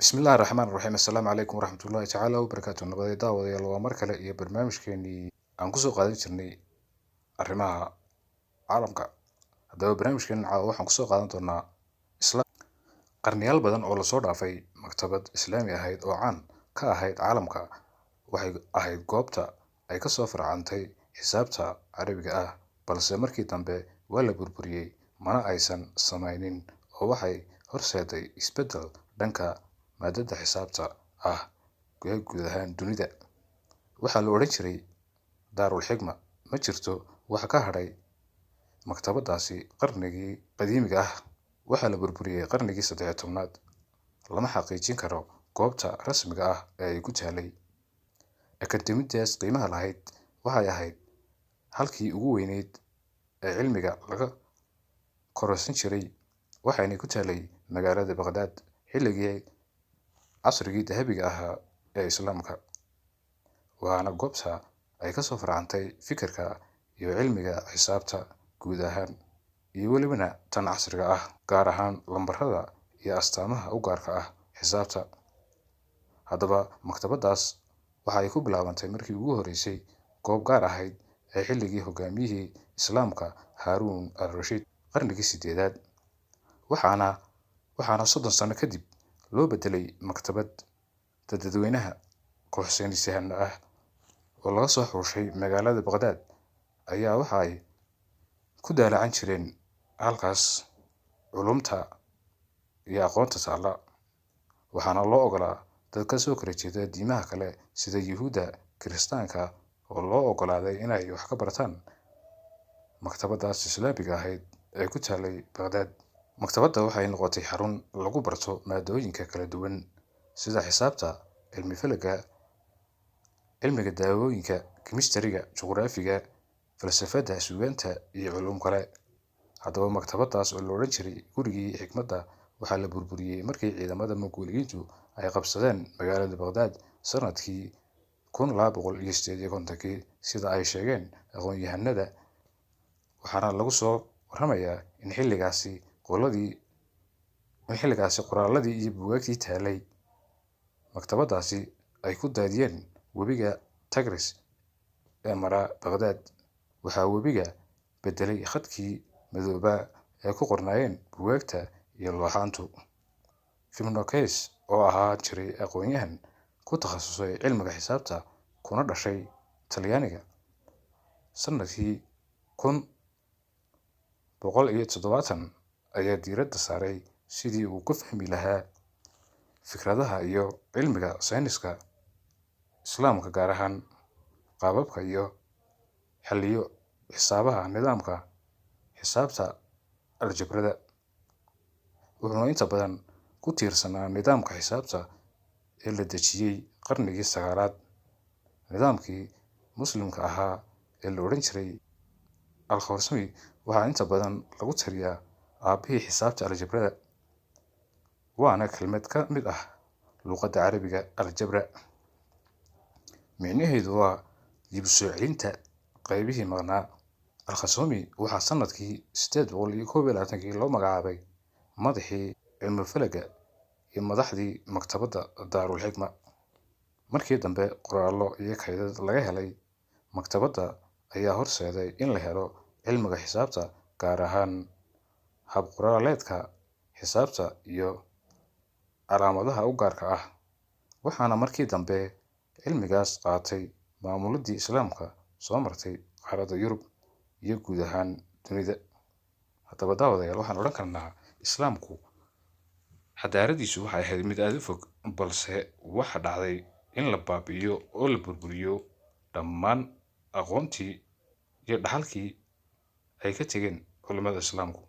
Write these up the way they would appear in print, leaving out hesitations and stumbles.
Bismillahi Raxmaani Raxiim. Assalaamu calaykum waraxmatullaahi tacaala wabarakaatu. Nabadey daawadayaal, waa mar kale iyo barnaamijkeenii aan kusoo qaadan jirnay arrimaha caalamka. Haddaba barnaamijkeenan caawa waxaan kusoo qaadan doonaa qarniyaal badan oo lasoo dhaafay. Maktabad islaami ahayd oo caan ka ahayd caalamka waxay ahayd goobta ay kasoo farcantay xisaabta carabiga ah, balse markii dambe waa la burburiyey, mana aysan samaynin oo waxay horseeday isbeddel dhanka maadada xisaabta ah guud ahaan dunida. Waxaa la odhan jiray Daarul Xikma. Ma jirto wax ka hadhay maktabadaasi qarnigii qadiimiga ah. Waxaa la burburiyey qarnigii 13aad. Lama xaqiijin karo goobta rasmiga ah ee ay ku taalay. Akadeemidaas qiimaha lahayd waxay ahayd halkii ugu weyneyd ee cilmiga laga kororsan jiray, waxayna ku taalay magaalada Baqdaad xilligii casrigii dahabiga ahaa ee Islaamka. Waana goobta ay kasoo farcantay fikirka iyo cilmiga xisaabta guud ahaan, iyo welibana tan casriga ah, gaar ahaan lambarada iyo astaamaha u gaarka ah xisaabta. Haddaba maktabadaas waxa ay ku bilaabantay markii ugu horeysay goob gaar ahayd ee xilligii hogaamiyihii Islaamka Haaruun al-Rashiid qarnigii 8aad, waxaana 30 sano kadib loo bedelay maktabad dadweynaha. Koox saynisyahano ah oo laga soo xushay magaalada Baqdaad ayaa waxa ay ku daalacan jireen halkaas culumta iyo aqoonta taala, waxaana loo ogolaa dad ka soo kala jeeda diimaha kale sida Yuhuudda, Kiristaanka oo loo ogolaaday inay wax ka bartaan maktabadaas islaamiga ahayd ee ku taalay Baqdaad. Maktabadda waxay noqotay xarun lagu barto maadooyinka kala duwan sida xisaabta, cilmi falakga, cilmiga daawooyinka, kimistriga, juqraafiga, falsafadda, suugaanta iyo culuum kale. Haddaba maktabadaas oo la odhan jiray gurigii xikmadda waxaa la burburiyey markii ciidamada Mongooliyiintu ay qabsadeen magaalada Baqdaad sanadkii 1258 sida ay sheegeen aqoonyahanada. Waxaana lagu soo waramayaa in xilligaasi qoraalladii iyo buugaagtii taalay maktabadaasi ay ku daadiyeen webiga Tigris ee mara Baqdaad. Waxaa webiga bedelay khadkii madoobaa ee ku qornaayeen buugaagta iyo looxaantu. Firminoukais oo ahaa jiray aqoonyahan ku takhasusay cilmiga xisaabta kuna dhashay Talyaaniga sanadkii 1170 ayaa diiradda saaray sidii uu ku fahmi lahaa fikradaha iyo cilmiga sayniska Islaamka, gaar ahaan qaababka iyo xalliyo xisaabaha nidaamka xisaabta aljabrada. Wuxuuna inta badan ku tiirsanaa nidaamka xisaabta ee la dejiyey qarnigii 9aad. Nidaamkii muslimka ahaa ee la odhan jiray al-Khwarizmi waxaa inta badan lagu tiriyaa aabihii xisaabta aljabrada, waana kelmad ka mid ah luqadda carabiga aljabra. Micnaheedu waa dib u soo celinta qaybihii maqnaa. Al-Khwarizmi waxaa sanadkii 821 loo magacaabay madaxii cilmi falakga iyo madaxdii maktabadda Daarul Xikma. Markii dambe qoraallo iyo kaydad laga helay maktabadda ayaa horseeday in la helo cilmiga xisaabta, gaar ahaan hab qoraaleedka xisaabta iyo calaamadaha u gaarka ah. Waxaana markii dambe cilmigaas qaatay maamuladii Islaamka soo martay qaaradda Yurub iyo guud ahaan dunida. Haddaba daawadayaal, waxaan odhan karnaa Islaamku xadaaradiisu waxay ahayd mid aad u fog, balse waxa dhacday in la baabi'iyo oo la burburiyo dhammaan aqoontii iyo dhaxalkii ay ka tegeen culimada Islaamku,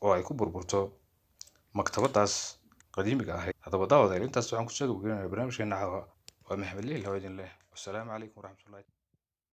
oo ay ku burburto maktabadaas qadiimiga ahayd. Haddaba daawadayaal, intaas waxaan kusoo gabagabaynayaa barnaamijkeena caawa. waa Maxamed Liil oo idin leh. Wassalaamu calaykum waraxmatullaahi.